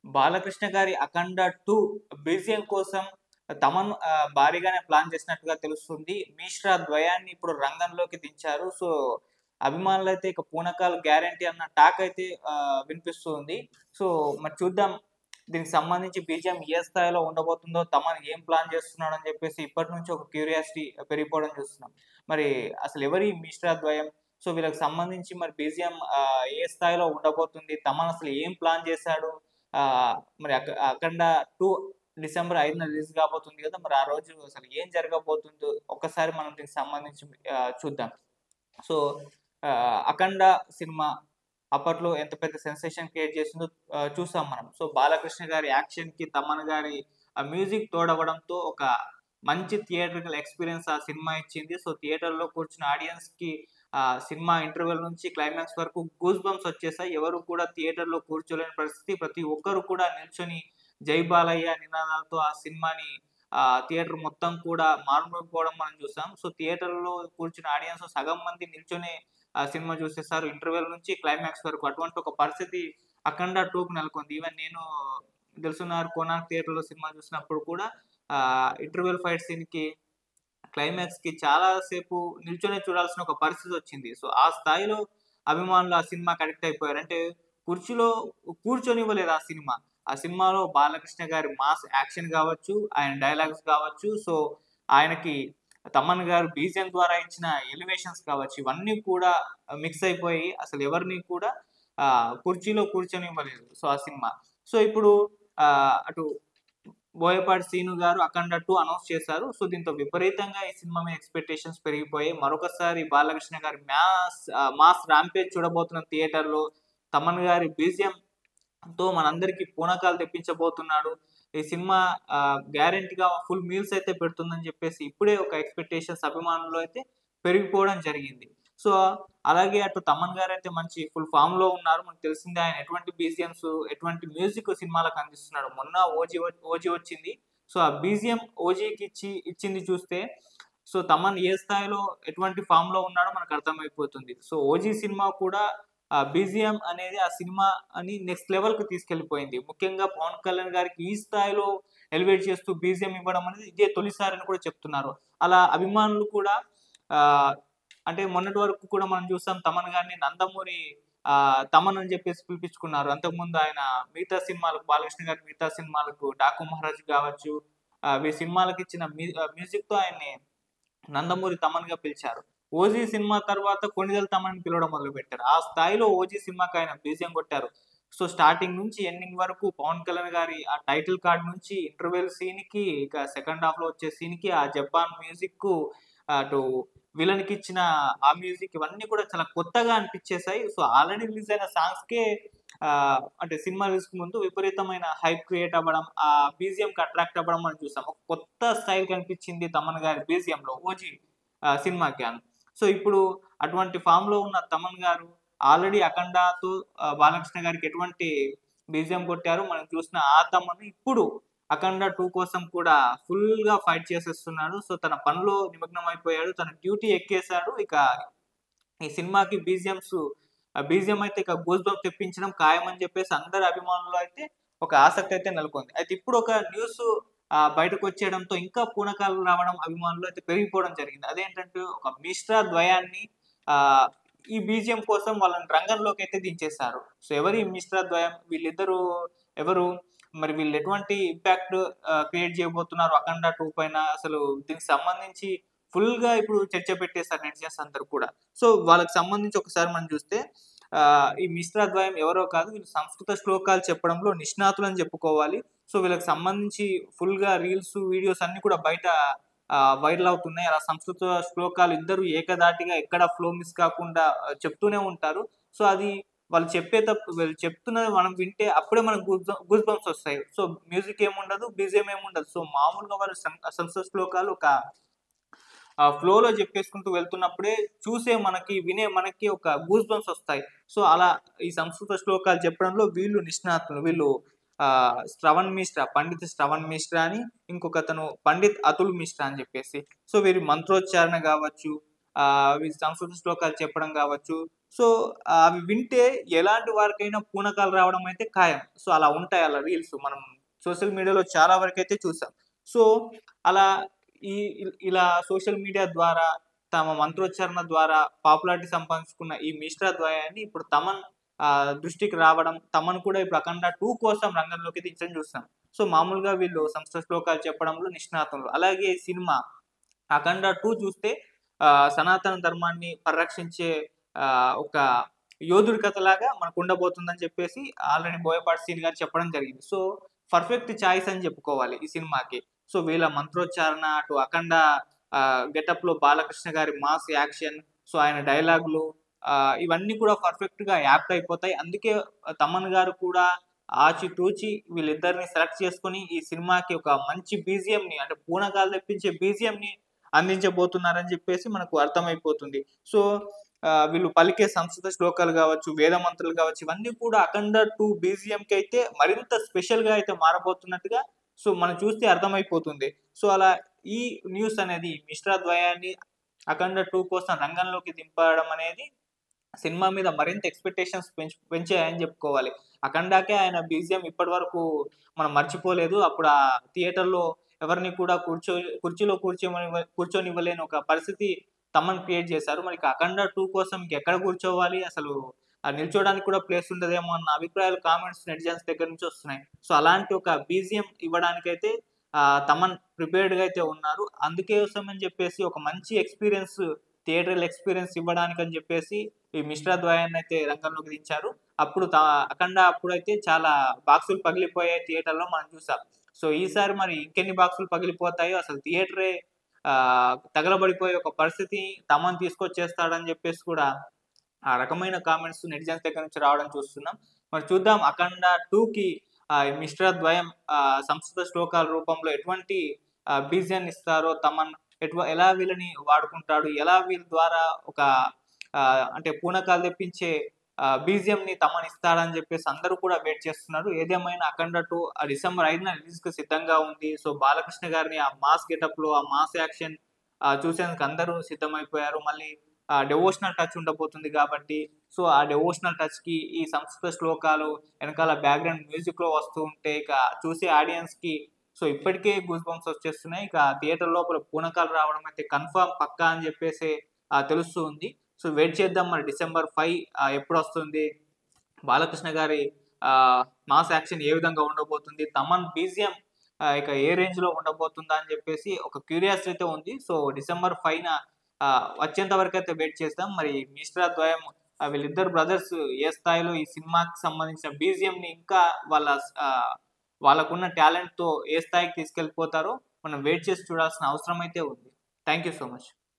బాలకృష్ణ గారి 'అఖండ 2' బీజీఎం కోసం తమన్ భారీగానే ప్లాన్ చేసినట్టుగా తెలుస్తుంది. మిశ్రా ద్వయాన్ని ఇప్పుడు రంగంలోకి దించారు. సో, అభిమానులైతే ఇక పూనకాలు గ్యారంటీ అన్న టాక్ అయితే వినిపిస్తూ ఉంది. సో, మరి చూద్దాం దీనికి సంబంధించి బీజీఎం ఏ స్థాయిలో ఉండబోతుందో, తమన్ ఏం ప్లాన్ చేస్తున్నాడని చెప్పేసి ఇప్పటి నుంచి ఒక క్యూరియాసిటీ పెరిగిపోవడం చూస్తున్నాం. మరి అసలు ఎవరి మిశ్రా ద్వయం? సో, వీళ్ళకి సంబంధించి మరి బీజీఎం ఏ స్థాయిలో ఉండబోతుంది? తమన్ అసలు ఏం ప్లాన్ చేశాడు? మరి 'అఖండ 2' డిసెంబర్ 5న రిలీజ్ కాబోతుంది గదా! మరి ఆ రోజు అసలు ఏం జరగబోతుందో ఒక్కసారి మనం దీనికి సంబంధించి చూద్దాం. సో, 'అఖండ' సినిమా అప్పట్లో ఎంత పెద్ద సెన్సేషన్ క్రియేట్ చేసిందో చూసాం మనం. సో, బాలకృష్ణ గారి యాక్షన్‌కి, తమన్ గారి మ్యూజిక్ తోడవ్వడంతో ఒక మంచి థియేట్రికల్ ఎక్స్‌పీరియన్స్ ఆ సినిమా ఇచ్చింది. సో, థియేటర్‌లో కూర్చున్న ఆడియన్స్‌కి సినిమా ఇంటర్వెల్ నుంచి క్లైమాక్స్ వరకు గూస్ బంప్స్ వచ్చేసాయి. ఎవరు కూడా థియేటర్‌లో కూర్చోలేని పరిస్థితి. ప్రతి ఒక్కరు కూడా నిల్చొని 'జై బాలయ్య' నినాదాలతో ఆ సినిమాని థియేటర్ మొత్తం కూడా మారుమోగిపోవడం మనం చూసాం. సో, థియేటర్‌లో కూర్చున్న ఆడియన్స్ సగం మంది నిల్చొనే ఆ సినిమా చూసేసారు. ఇంటర్వెల్ నుంచి క్లైమాక్స్ వరకు. అటువంటి ఒక పరిస్థితి 'అఖండ 2'కి నెలకొంది. ఈవెన్ నేను 'దిల్సుఖ్‌నగర్', 'కోనార్క్' థియేటర్‌లో సినిమా చూసినప్పుడు కూడా ఇంటర్వెల్ ఫైట్ సీన్‌కి క్లైమాక్స్‌కి చాలా సేపు నిల్చొనే చూడాల్సిన ఒక పరిస్థితొచ్చింది. సో, ఆ స్థాయిలో అభిమానులు ఆ సినిమాకి అడిక్ట్ అయిపోయారు. అంటే కుర్చీలో కూర్చొనివ్వలేదు ఆ సినిమా. ఆ సినిమాలో బాలకృష్ణ గారి మాస్ యాక్షన్ గావచ్చు, ఆయన డైలాగ్స్ కావచ్చు, సో, ఆయనకి తమన్ గారు బీజీఎం ద్వారా ఇచ్చిన ఎలివేషన్స్ కావచ్చు, ఇవన్నీ కూడా మిక్స్ అయిపోయి అసలు ఎవరిని కూడా కుర్చీలో కూర్చొనివ్వలేదు. సో, ఆ సినిమా. సో, ఇప్పుడు అటు బోయపాటి శ్రీను గారు 'అఖండ 2' అనౌన్స్ చేశారు. సో, దీంతో విపరీతంగా ఈ సినిమా మీద ఎక్స్‌పెక్టేషన్స్ పెరిగిపోయాయి. మరొకసారి బాలకృష్ణ గారి మాస్ ర్యాంపేజ్ చూడబోతున్నాం థియేటర్‌లో. తమన్ గారి బీజీఎంతో మనందరికి పూనకాలు తెప్పించబోతున్నాడు. ఈ సినిమా గ్యారంటీగా ఫుల్ మీల్స్ అయితే పెడుతుందని చెప్పేసి ఇప్పుడే ఒక ఎక్స్‌పెక్టేషన్స్ అభిమానుల్లో అయితే పెరిగిపోవడం జరిగింది. సో, అలాగే అటు తమన్ గారైతే మంచి ఫుల్ ఫామ్‌లో ఉన్నారు. మనకు తెలిసిందే ఆయన ఎటువంటి బీజీఎమ్స్, ఎటువంటి మ్యూజిక్ సినిమాలకు అందిస్తున్నాడు. మొన్న 'ఓజీ' వచ్చింది. సో, ఆ బీజీఎం 'ఓజీకి' ఇచ్చింది చూస్తే, సో, తమన్ ఏ స్థాయిలో ఎటువంటి ఫామ్‌లో ఉన్నాడో మనకు అర్థమైపోతుంది. సో, 'ఓజీ' సినిమా కూడా బీజీఎం అనేది ఆ సినిమాని నెక్స్ట్ లెవెల్‌కి తీసుకెళ్ళిపోయింది. ముఖ్యంగా పవన్ కళ్యాణ్ గారికి ఈ స్థాయిలో ఎలివేట్ చేస్తూ బీజీఎం ఇవ్వడం అనేది ఇదే తొలిసారని కూడా చెప్తున్నారు. అలా అభిమానులు కూడా ఆహ్, అంటే మొన్నటి వరకు కూడా మనం చూసాం తమన్ గారిని నందమూరి తమన్ అని చెప్పేసి పిలిపించుకున్నారు. అంతకుముందు ఆయన మిగతా సినిమాలకు బాలకృష్ణ గారి మిగతా సినిమాలకు 'డాకు మహారాజ్' కావచ్చు, వీరి సినిమాలకు ఇచ్చిన మ్యూజిక్‌తో ఆయన్ని నందమూరి తమన్‌గా పిలిచారు. 'ఓజీ' సినిమా తర్వాత కొణిదెల తమన్ పిలవడం మొదలుపెట్టారు. ఆ స్థాయిలో 'ఓజీ' సినిమాకి ఆయన బీజీఎం కొట్టారు. సో, స్టార్టింగ్ నుంచి ఎండింగ్ వరకు పవన్ కళ్యాణ్ గారి ఆ టైటిల్ కార్డ్ నుంచి ఇంటర్వెల్ సీన్‌కి, ఇక సెకండ్ హాఫ్‌లో వచ్చే సీన్‌కి ఆ జపాన్ మ్యూజిక్కు, అటు విలన్‌కిచ్చిన ఆ మ్యూజిక్ ఇవన్నీ కూడా చాలా కొత్తగా అనిపిచ్చేసాయి. సో, ఆల్రెడీ రిలీజ్ అయిన సాంగ్స్‌కే అంటే సినిమా రిలీజ్‌కి ముందు విపరీతమైన హైప్ క్రియేట్ అవ్వడం, ఆ బీజీఎంకి అట్రాక్ట్ అవ్వడం మనం చూసాం. ఒక కొత్త స్టైల్ కనిపిచ్చింది తమన్ గారి బీజీఎంలో 'ఓజీ' సినిమాకి గాను. సో, ఇప్పుడు అటువంటి ఫామ్‌లో ఉన్న తమన్ గారు ఆల్రెడీ 'అఖండ'తో బాలకృష్ణ గారికి ఎటువంటి బీజీఎం కొట్టారో మనం చూసిన ఆ తమన్ ఇప్పుడు 'అఖండ 2' కోసం కూడా ఫుల్‌గా ఫైట్ చేసేస్తున్నాడు. సో, తన పనిలో నిమగ్నమైపోయాడు. తన డ్యూటీ ఎక్కేసాడు. ఇక ఈ సినిమాకి బీజీఎం అయితే ఇక గూస్ బంప్స్ తెప్పించడం ఖాయమని చెప్పేసి అందరి అభిమానుల్లో అయితే ఒక ఆసక్తి అయితే నెలకొంది. అయితే ఇప్పుడు ఒక న్యూసు బయటకొచ్చేయడంతో ఇంకా పూనకాలు రావడం అభిమానుల్లో అయితే పెరిగిపోవడం జరిగింది. అదేంటంటే ఒక మిశ్రా ద్వయాన్ని ఆహ్, ఈ బీజీఎం కోసం వాళ్ళని రంగంలోకైతే దించేశారు. సో, ఎవరు ఈ మిశ్రా ద్వయం? వీళ్ళిద్దరూ ఎవరు? మరి వీళ్ళు ఎటువంటి ఇంపాక్ట్ క్రియేట్ చేయబోతున్నారు 'అఖండ 2' పైన? అసలు దీనికి సంబంధించి ఫుల్‌గా ఇప్పుడు చర్చ పెట్టేసారు నెటిజన్స్ అందరూ కూడా. సో, వాళ్ళకి సంబంధించి ఒకసారి మనం చూస్తే ఈ మిశ్రాద్వయం ఎవరో కాదు. వీళ్ళు సంస్కృత శ్లోకాలు చెప్పడంలో నిష్ణాతులని చెప్పుకోవాలి. సో, వీళ్ళకి సంబంధించి ఫుల్‌గా రీల్స్, వీడియోస్ అన్నీ కూడా బయట వైరల్ అవుతున్నాయి. అలా సంస్కృత శ్లోకాలు ఇద్దరు ఏకధాటిగా ఎక్కడ ఫ్లో మిస్ కాకుండా చెప్తూనే ఉంటారు. సో, అది వీళ్ళు చెప్తున్నది మనం వింటే అప్పుడే మనకు గూస్ బంప్స్ వస్తాయి. సో, మ్యూజిక్ ఏముండదు, బీజీఎం ఏముండదు. సో, మామూలుగా వాళ్ళు సంస్కృత శ్లోకాలు ఒక ఫ్లోలో జెప్పేసుకుంటూ వెళ్తున్నప్పుడే వినే మనకి ఒక గూస్ బంప్స్ ఒస్తాయి. సో, అలా ఈ సంస్కృత శ్లోకాలు చెప్పడంలో వీళ్ళు నిష్ణాతులు. వీళ్ళు పండిత్ శ్రవణ్ మిశ్రా అని, ఇంకొకతను పండిత్ అతుల్ మిశ్రా అని జెప్పేసి. సో, వీరి మంత్రోచ్చారణ గావచ్చు, వీరి సంస్కృత శ్లోకాలు చెప్పడం గావచ్చు, సో అవి వింటే ఎలాంటి వారికైనా పూనకాలు రావడం అయితే ఖాయం. సో అలా ఉంటాయి అలా రీల్స్. మనం సోషల్ మీడియాలో చాలా వరకైతే చూసాం. సో అలా ఇలా సోషల్ మీడియా ద్వారా తమ మంత్రోచ్చారణ ద్వారా పాపులారిటీ సంపాదించుకున్న ఈ మిశ్రా ద్వయాన్ని ఇప్పుడు తమన్ దృష్టికి రావడం, తమన్ కూడా ఇప్పుడు 'అఖండ 2' కోసం రంగంలోకి దించడం చూస్తాం. సో మామూలుగా వీళ్ళు సంస్కృత శ్లోకాలు చెప్పడంలో నిష్ణాతులు. అలాగే సినిమా 'అఖండ 2' చూస్తే సనాతన ధర్మాన్ని పరిరక్షించే ఒక యోధుడి కథలాగా మనకు ఉండబోతుందని చెప్పేసి ఆల్రెడీ బోయపాటి శ్రీను గారు చెప్పడం జరిగింది. సో పర్ఫెక్ట్ చాయిస్ అని చెప్పుకోవాలి ఈ సినిమాకి. సో వీళ్ళ మంత్రోచ్చారణ, అటు 'అఖండ' గెటప్‌లో బాలకృష్ణ గారి మాస్ యాక్షన్, సో ఆయన డైలాగులు ఇవన్నీ కూడా పర్ఫెక్ట్‌గా యాప్ట్ అయిపోతాయి. అందుకే తమన్ గారు కూడా ఆచితూచి వీళ్ళిద్దరిని సెలెక్ట్ చేసుకొని ఈ సినిమాకి ఒక మంచి బీజీఎంని, అంటే పూనకాలు తెప్పించే బీజీఎంని అందించబోతున్నారని చెప్పేసి మనకు అర్థమైపోతుంది. సో వీళ్ళు పలికే సంస్కృత శ్లోకాలు గావచ్చు, వేద మంత్రాలు గావచ్చు, ఇవన్నీ కూడా 'అఖండ 2' బీజీఎంకైతే మరింత స్పెషల్‌గా అయితే మారబోతున్నట్టుగా సో మనం చూస్తే అర్థమైపోతుంది. సో అలా ఈ న్యూస్ అనేది మిశ్రా ద్వయాన్ని 'అఖండ 2' కోసం రంగంలోకి దింపడం అనేది సినిమా మీద మరింత ఎక్స్‌పెక్టేషన్స్ పెంచాయని చెప్పుకోవాలి. 'అఖండ'కే ఆయన బీజీఎం ఇప్పటి వరకు మనం మర్చిపోలేదు. అప్పుడు ఆ థియేటర్‌లో ఎవరిని కూడా కుర్చీలో కూర్చోనివ్వలేని ఒక పరిస్థితి తమన్ క్రియేట్ చేశారు. మరి 'అఖండ 2' కోసం ఇంకెక్కడ కూర్చోవాలి? అసలు నిల్చోడానికి కూడా ప్లేస్ ఉండదేమో అన్న అభిప్రాయాలు, కామెంట్స్ నెటిజన్స్ దగ్గర నుంచి వస్తున్నాయి. సో అలాంటి ఒక బీజీఎం ఇవ్వడానికైతే తమన్ ప్రిపేర్డ్‌గా అయితే ఉన్నారు. అందుకోసమని చెప్పేసి ఒక మంచి ఎక్స్‌పీరియన్స్, థియేట్రల్ ఎక్స్‌పీరియన్స్ ఇవ్వడానికని చెప్పేసి ఈ మిశ్రా ద్వయాన్నయితే రంగంలోకి దించారు. అప్పుడు 'అఖండ' అప్పుడైతే చాలా బాక్సులు పగిలిపోయాయి థియేటర్‌లో మనం చూసాం. సో ఈసారి మరి ఇంకెన్ని బాక్సులు పగిలిపోతాయో, అసలు థియేటరే తగలబడిపోయే ఒక పరిస్థితి తమన్ తీసుకొచ్చేస్తాడని చెప్పేసి కూడా ఆ రకమైన కామెంట్స్ నెటిజన్స్ దగ్గర నుంచి రావడం చూస్తున్నాం. మరి చూద్దాం 'అఖండ 2'కి మిశ్రా ద్వయం సంస్కృత శ్లోకాల రూపంలో ఎటువంటి బీజాన్ని ఇస్తారో తమన్, ఎలా వీళ్ళని వాడుకుంటాడు, ఎలా వీళ్ళ ద్వారా ఒక అంటే పూనకాలు తెప్పించే బీజీఎంని తమన్ ఇస్తాడని చెప్పేసి అందరూ కూడా వెయిట్ చేస్తున్నారు. ఏదేమైనా 'అఖండ 2' డిసెంబర్ 5న రిలీజ్‌కి సిద్ధంగా ఉంది. సో బాలకృష్ణ గారిని ఆ మాస్ గెటప్‌లో, ఆ మాస్ యాక్షన్ చూసేందుకు అందరూ సిద్ధమైపోయారు. మళ్ళీ డెవోషనల్ టచ్ ఉండబోతుంది కాబట్టి, సో ఆ డెవోషనల్ టచ్‌కి ఈ సంస్కృత శ్లోకాలు ఎనకాల బ్యాక్‌గ్రౌండ్ మ్యూజిక్‌లో వస్తూ ఉంటే ఇక చూసే ఆడియన్స్‌కి సో ఇప్పటికే గూస్ బంప్స్ వచ్చేస్తున్నాయి. ఇక థియేటర్ లోపల పూనకాలు రావడం అయితే కన్ఫర్మ్ పక్కా అని చెప్పేసి తెలుస్తూ ఉంది. సో వెయిట్ చేద్దాం మరి డిసెంబర్ 5 ఎప్పుడొస్తుంది? బాలకృష్ణ గారి మాస్ యాక్షన్ ఏ విధంగా ఉండబోతుంది? తమన్ బీజీఎం ఇక ఏ రేంజ్‌లో ఉండబోతుందా అని చెప్పేసి ఒక క్యూరియాసిటీ అయితే ఉంది. సో డిసెంబర్ 5న వచ్చేంత వరకైతే వెయిట్ చేద్దాం. మరి మిశ్రా ద్వయం వీళ్ళిద్దరు బ్రదర్స్ ఏ స్థాయిలో ఈ సినిమాకి సంబంధించిన బీజీఎంని ఇంకా వాళ్ళకున్న టాలెంట్‌తో ఏ స్థాయికి తీసుకెళ్ళిపోతారో మనం వెయిట్ చేసి చూడాల్సిన అవసరం అయితే ఉంది. Thank you so much.